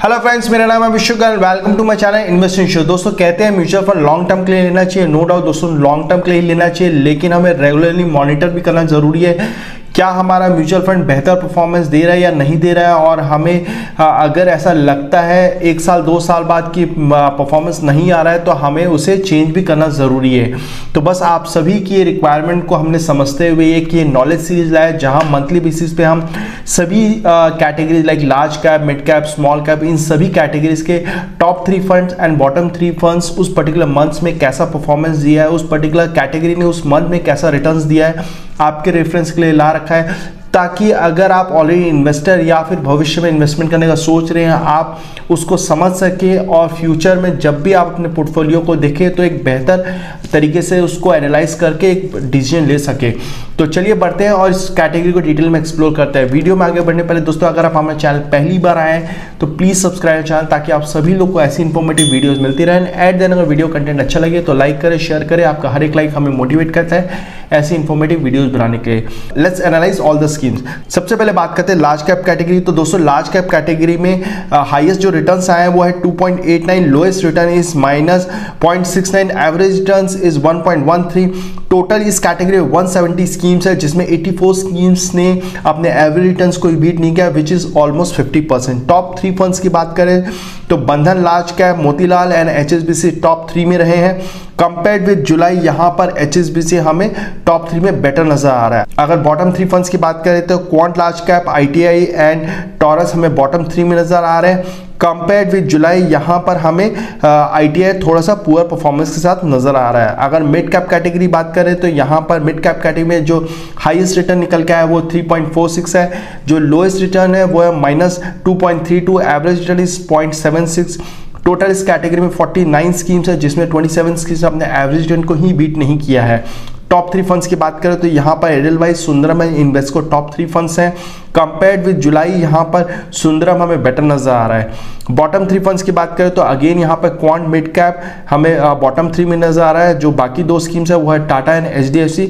Hello friends, मेरा नाम है Vishwa girl. Welcome to my channel investing show. दोस्तों कहते हैं म्यूचुअल फंड लॉन्ग टर्म के लिए लेना चाहिए। नो डाउट दोस्तों, लॉन्ग टर्म के लिए लेना चाहिए, लेकिन हमें रेगुलरली मॉनिटर भी करना जरूरी है। क्या हमारा म्यूचुअल फंड बेहतर परफॉर्मेंस दे रहा है या नहीं दे रहा है, और हमें अगर ऐसा लगता है 1 साल 2 साल बाद की परफॉर्मेंस नहीं आ रहा है तो हमें उसे चेंज भी करना ज़रूरी है। तो बस आप सभी की रिक्वायरमेंट को हमने समझते हुए एक ये नॉलेज सीरीज लाया, जहां मंथली बेसिस पे हम सभी categories like large cap, mid cap, small cap, इन सभी कैटेगरीज के top 3 funds and bottom 3 funds उस पर्टिकुलर मंथ्स में कैसा परफॉर्मेंस दिया है, उस पर्टिकुलर कैटेगरी ने उस मंथ में कैसा रिटर्न्स दिया है, आपके रेफरेंस के लिए ला रखा है, ताकि अगर आप ऑलरेडी इन्वेस्टर या फिर भविष्य में इन्वेस्टमेंट करने का सोच रहे हैं, आप उसको समझ सके और फ्यूचर में जब भी आप अपने पोर्टफोलियो को देखें तो एक बेहतर तरीके से उसको एनालाइज करके एक डिसीजन ले सके। तो चलिए बढ़ते हैं और इस कैटेगरी को डिटेल में एक्सप्लोर करते हैं। वीडियो में आगे बढ़ने पहले दोस्तों, अगर आप हमारे चैनल पहली बार आए हैं तो प्लीज़ सब्सक्राइब चैनल, ताकि आप सभी लोग को ऐसी इंफॉर्मेटिव वीडियोज़ मिलती रहें। एट देन अगर वीडियो कंटेंट अच्छा लगे तो लाइक करें, शेयर करें। आपका हर एक लाइक हमें मोटिवेट करता है ऐसी इंफॉर्मेटिव वीडियोस बनाने के लिए। Let's analyse all the schemes. सबसे पहले बात करते हैं लार्ज कैप कैटेगरी। तो दोस्तों लार्ज कैप कैटेगरी में हाईएस्ट जो रिटर्न्स आए हैं वो है 2.89, lowest return is -0.69, average returns is 1.13। Total इस कैटेगरी में 170 स्कीम्स है, जिसमें 84 स्कीम्स ने अपने एवरेज रिटर्न्स को बीट नहीं किया, which is almost 50%। Top 3 funds की बात करें तो बंधन large cap, Motilal and HSBC top 3 में रहे हैं। कंपेयर्ड विद जुलाई, यहाँ पर एचएसबीसी हमें टॉप 3 में बेटर नजर आ रहा है। अगर बॉटम 3 फंड्स की बात करें तो quant large cap, ITI and taurus हमें बॉटम 3 में नजर आ रहे हैं। कंपेयर्ड विद जुलाई, यहाँ पर हमें आईटीआई थोड़ा सा पुअर परफॉर्मेंस के साथ नजर आ रहा है। अगर मिड कैप कैटेगरी बात करें तो यहाँ पर मिड कैप कैटेगरी में जो हाईएस्ट रिटर्न निकल के आया वो 3.46 है, जो लोएस्ट रिटर्न है वो है -2.32, एवरेज रिटर्न इज 0.76। टोटल इस कैटेगरी में 49 स्कीम्स है, जिसमें 27 स्कीम्स अपने एवरेज रिटर्न को ही बीट नहीं किया है। टॉप 3 फंड्स की बात करें तो यहाँ पर Edelweiss, Sundaram and Invesco top 3 funds हैं। कंपेयर्ड विद जुलाई, यहाँ पर सुंदरम हमें बेटर नजर आ रहा है। बॉटम 3 फंड्स की बात करें तो अगेन यहाँ पर क्वांट मिड कैप हमें बॉटम 3 में नजर आ रहा है। जो बाकी 2 स्कीम्स है वो है Tata and HDFC.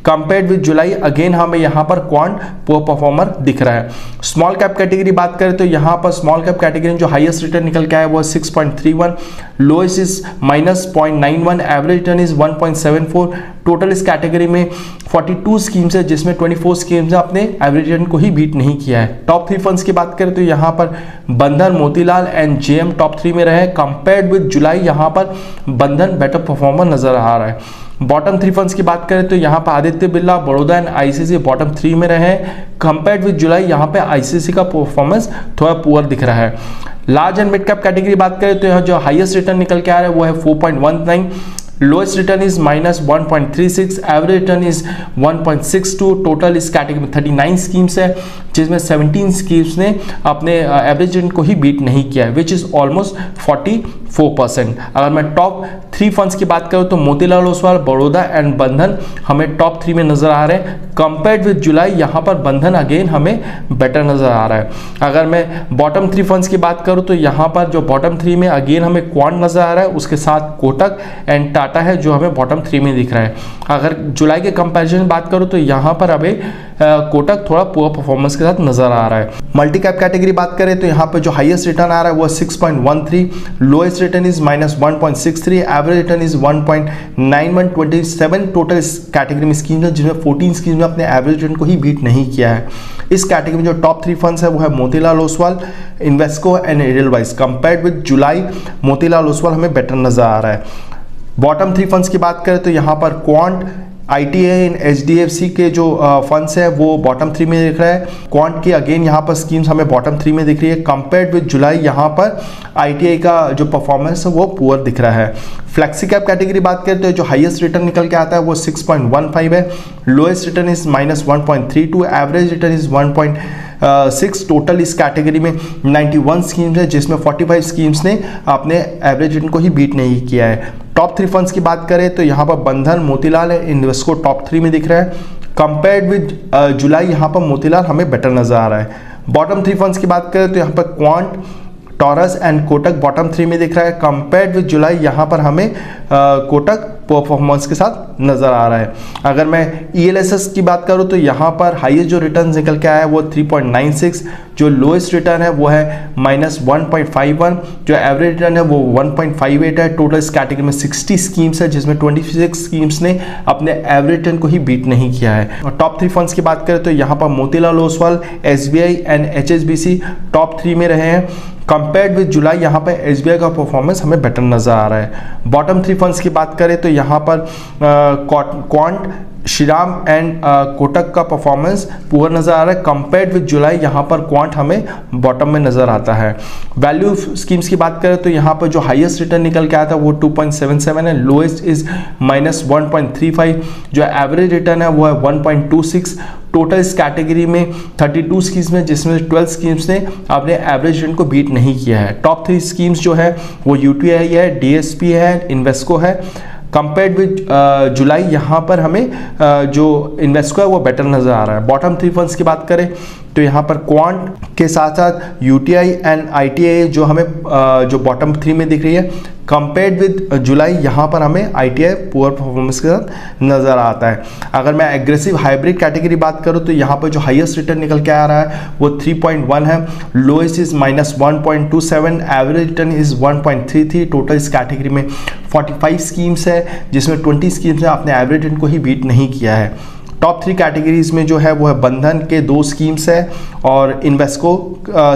Compared with July again हमें यहाँ पर क्वांट पुअर परफॉर्मर दिख रहा है। स्मॉल कैप कैटेगरी बात करें तो यहाँ पर स्मॉल कैप कैटेगरी में जो हाईएस्ट रिटर्न निकल के आया वो 6.31, lowest is -0.91, average return is 1.74। Total इस कैटेगरी में 42 स्कीम्स है, जिसमें 24 स्कीम्स ने अपने एवरेज रिटर्न को ही बीट नहीं किया है। टॉप 3 फंड्स की बात करें तो यहाँ पर बंधन, मोतीलाल एंड जेएम टॉप 3 में रहे। कंपेयर्ड विद जुलाई यहाँ पर बंधन बेटर परफॉर्मर नजर आ रहा है। बॉटम 3 फंड्स की बात करें तो यहाँ पर Aditya Birla, Baroda and ICC bottom 3 में रहे। कंपेयर्ड विद जुलाई यहाँ पे आईसीसी का परफॉर्मेंस थोड़ा पुअर दिख रहा है। Large and mid cap category बात करें तो यहाँ जो हाईएस्ट रिटर्न निकल के आ रहा है वो है 4.19, lowest return is -1.36, average return is 1.62। Total इस कैटेगरी में 39 स्कीम्स है, जिसमें 17 स्कीम्स ने अपने एवरेज रिटर्न को ही बीट नहीं किया है, विच इज ऑलमोस्ट 44%। अगर मैं टॉप 3 फंड्स की बात करूँ तो मोतीलाल ओसवाल, बड़ौदा एंड बंधन हमें टॉप 3 में नजर आ रहे हैं। कंपेयर्ड विद जुलाई यहाँ पर बंधन अगेन हमें बेटर नजर आ रहा है। अगर मैं बॉटम 3 फंड्स की बात करूँ तो यहाँ पर जो बॉटम 3 में अगेन हमें क्वांट नजर आ रहा है, उसके साथ कोटक एंड टाटा है जो हमें बॉटम 3 में दिख रहा है। अगर जुलाई के कंपैरिजन में बात करूं तो यहाँ पर अभी कोटक थोड़ा पुअर परफॉर्मेंस के साथ नजर आ रहा है। मल्टी कैप कैटेगरी बात करें तो यहाँ पे जो हाईएस्ट रिटर्न आ रहा है वो 6.13, lowest return is -1.63, average return is 1.91, 27 total इस कैटेगरी में स्कीम है, जिसमें 14 स्कीम ने अपने एवरेज रिटर्न को ही बीट नहीं किया है। इस कैटेगरी में जो टॉप 3 फंड्स है वो है Motilal Oswal, Invesco and Edelweiss. Compared with July Motilal Oswal हमें बेटर नजर आ रहा है। बॉटम 3 फंड्स की बात करें तो यहाँ पर क्वांट, आईटीआई एंड एचडीएफसी के जो फंड्स है वो बॉटम 3 में दिख रहा है। क्वांट की अगेन यहाँ पर स्कीम्स हमें बॉटम 3 में दिख रही है। कंपेयर्ड विद जुलाई यहाँ पर आईटीआई का जो परफॉर्मेंस है वो पुअर दिख रहा है। फ्लेक्सी कैप कैटेगरी बात करें तो जो हाईएस्ट रिटर्न निकल के आता है वो 6.15 है, lowest return is -1.32, average return is 1.6। Total इस कैटेगरी में 91 स्कीम्स है, जिसमें 45 स्कीम्स ने अपने एवरेज रिटर्न को ही बीट नहीं किया है। टॉप 3 फंड्स की बात करें तो यहाँ पर बंधन, मोतीलाल एंड इन्वेस्को टॉप 3 में दिख रहा है। कंपेयर्ड विद जुलाई यहाँ पर मोतीलाल हमें बेटर नजर आ रहा है। बॉटम 3 फंड्स की बात करें तो यहाँ पर quant, taurus and Kotak bottom 3 में दिख रहा है। कंपेयर्ड विद जुलाई यहाँ पर हमें कोटक परफॉर्मेंस के साथ नजर आ रहा है। अगर मैं ELSS की बात करूं तो यहाँ पर हाईएस्ट जो रिटर्न निकल के आया है वो 3.96, जो लोएस्ट रिटर्न है वो है -1.51, जो एवरेज रिटर्न है वो 1.58 है। टोटल इस कैटेगरी में 60 स्कीम्स है जिसमें 26 स्कीम्स ने अपने एवरेज रिटर्न को ही बीट नहीं किया है। और टॉप 3 फंड्स की बात करें तो यहाँ पर Motilal Oswal, SBI and HSBC top 3 में रहे हैं। कंपेयर्ड विद जुलाई यहाँ पर SBI का परफॉर्मेंस हमें बेटर नजर आ रहा है। बॉटम 3 फंड्स की बात करें तो यहाँ पर क्वांट, श्रीराम एंड कोटक का परफॉर्मेंस पुअर नजर आ रहा है। कंपेयर्ड विद जुलाई यहाँ पर क्वांट हमें बॉटम में नजर आता है। वैल्यू स्कीम्स की बात करें तो यहाँ पर जो हाईएस्ट रिटर्न निकल के आया था वो 2.77 है, लोएस्ट इज -1.35, जो एवरेज रिटर्न है वो है 1.26। टोटल इस कैटेगरी में 32 स्कीम्स में जिसमें 12 स्कीम्स ने अपने एवरेज रिटर्न को बीट नहीं किया है। टॉप 3 स्कीम्स जो है वो UTI है, DSP है, इन्वेस्को है। कंपेयर्ड विद जुलाई यहाँ पर हमें जो इन्वेस्को है वो बेटर नजर आ रहा है। बॉटम 3 फंड्स की बात करें तो यहाँ पर क्वांट के साथ साथ UTI एंड ITI जो हमें जो बॉटम 3 में दिख रही है। कंपेयर्ड विद जुलाई यहाँ पर हमें ITI पुअर परफॉर्मेंस के साथ नजर आता है। अगर मैं एग्रेसिव हाइब्रिड कैटेगरी बात करूँ तो यहाँ पर जो हाईएस्ट रिटर्न निकल के आ रहा है वो 3.1 है, lowest is -1.27, average return is 1.33। Total इस कैटेगरी में 45 स्कीम्स है जिसमें 20 स्कीम्स ने अपने एवरेज रिटर्न को ही बीट नहीं किया है। टॉप 3 कैटेगरीज में जो है वो है बंधन के 2 स्कीम्स है और इन्वेस्को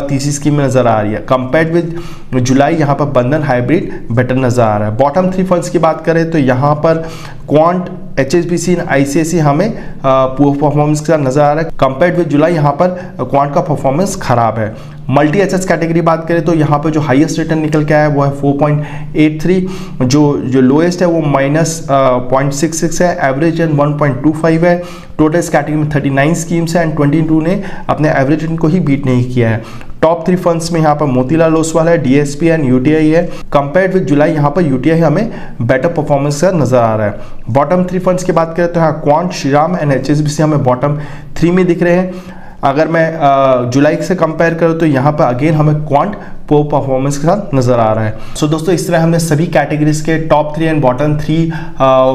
तीसरी स्कीम में नजर आ रही है। कंपेयर्ड विद जुलाई यहाँ पर बंधन हाइब्रिड बेटर नजर आ रहा है। बॉटम 3 फंड्स की बात करें तो यहाँ पर क्वांट, HSBC एंड ICICI हमें पुअर परफॉर्मेंस के साथ नजर आ रहा है। कंपेयर्ड विद जुलाई यहाँ पर क्वांट का परफॉर्मेंस खराब है। मल्टी एसेट्स कैटेगरी बात करें तो यहाँ पर जो हाईएस्ट रिटर्न निकल के आया है वो है 4.83, जो लोएस्ट है वो -0.66 है, एवरेज रिटर्न 1.25 है। टोटल इस कैटेगरी में 39 स्कीम्स है एंड 22 ने अपने एवरेज रिटर्न को ही बीट नहीं किया है। टॉप 3 फंड्स में यहाँ पर मोतीलाल ओसवाल है, DSP एंड UTI है। कंपेयर्ड विद जुलाई यहाँ पर UTI हमें बेटर परफॉर्मेंस का नजर आ रहा है। बॉटम 3 फंड्स की बात करें तो यहाँ क्वांट, श्रीराम एंड HSBC हमें बॉटम 3 में दिख रहे हैं। अगर मैं जुलाई से कंपेयर करूँ तो यहाँ पर अगेन हमें क्वांट पुअर परफॉर्मेंस के साथ नजर आ रहा है। सो दोस्तों इस तरह हमने सभी कैटेगरीज के टॉप 3 एंड बॉटम 3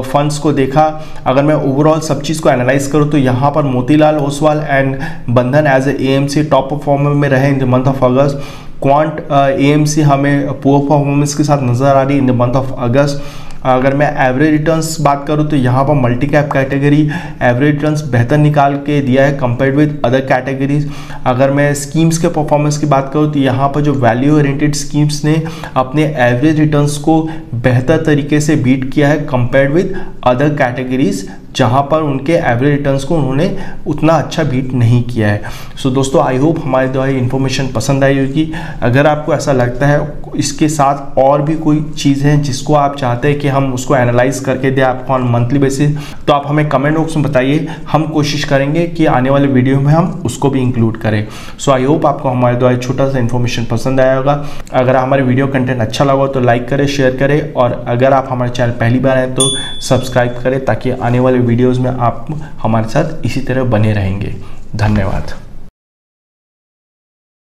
फंड्स को देखा। अगर मैं ओवरऑल सब चीज़ को एनालाइज करूँ तो यहाँ पर Motilal Oswal and Bandhan as a AMC top performer में रहे in the month of August. Quant AMC हमें पुअर परफॉर्मेंस के साथ नजर आ रही in the month of August. अगर मैं एवरेज रिटर्न्स बात करूं तो यहाँ पर multi cap category average returns बेहतर निकाल के दिया है कंपेयर्ड विद अदर कैटेगरीज। अगर मैं स्कीम्स के परफॉर्मेंस की बात करूं तो यहाँ पर जो वैल्यू ओरिएंटेड स्कीम्स ने अपने एवरेज रिटर्न्स को बेहतर तरीके से बीट किया है कंपेयर्ड विद अदर कैटेगरीज जहाँ पर उनके एवरेज रिटर्न्स को उन्होंने उतना अच्छा बीट नहीं किया है। सो दोस्तों आई होप हमारे द्वारा इन्फॉर्मेशन पसंद आई होगी। अगर आपको ऐसा लगता है इसके साथ और भी कोई चीज़ है जिसको आप चाहते हैं कि हम उसको एनालाइज करके दें आपको ऑन मंथली बेसिस तो आप हमें कमेंट बॉक्स में बताइए। हम कोशिश करेंगे कि आने वाले वीडियो में हम उसको भी इंक्लूड करें। सो आई होप आपको हमारे द्वारा छोटा सा इन्फॉर्मेशन पसंद आया होगा। अगर हमारे वीडियो कंटेंट अच्छा लगा तो लाइक करें, शेयर करें और अगर आप हमारे चैनल पहली बार आए तो सब्सक्राइब करें ताकि आने वाले वीडियोज़ में आप हमारे साथ इसी तरह बने रहेंगे। धन्यवाद।